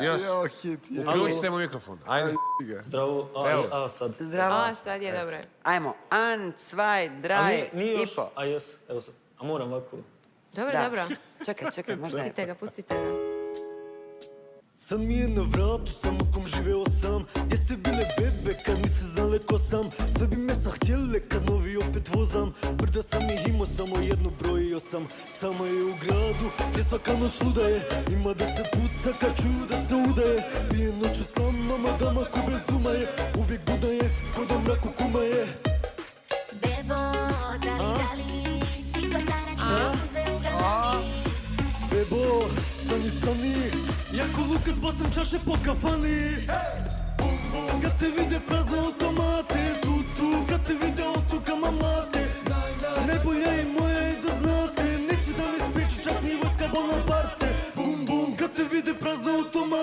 Još. Jo, hit je. Uključite mu mikrofon. Ajde. Zdravo, Evo. a sad. Zdravo. A, sad je dobro. Ajmo, an, cvaj, draj, Nije još, i po. a jes, evo sad. A moram ovako. Dobro, Da. dobro. Čekaj, možda je. Pustite ga. Sad mi je na vratu, samo kom živeo sam. Gdje ste bile bebe kad nisi znale ko sam? Sve bi me sa htjele kad novi opet vozam. Brda sam ih imao, samo jedno brojio sam. Sama je u gradu, gdje svaka noć luda je. Ima da se puca kad čuju da se udaje. Pije noću s nama, madama ko bez uma je. Uvijek buda je, ko da mraku kuma je. Bebo, dali, ti kotarac uzeo galani. Bebo, stani, jako Lukas bacam čaše po kafani. Kad te vide prazne automate, tu, kad te vide otokama mlate. Najbolja je moja je da znate, neće da me spriči čak ni vojska Bonaparte. Bum, kad te vide prazne automate.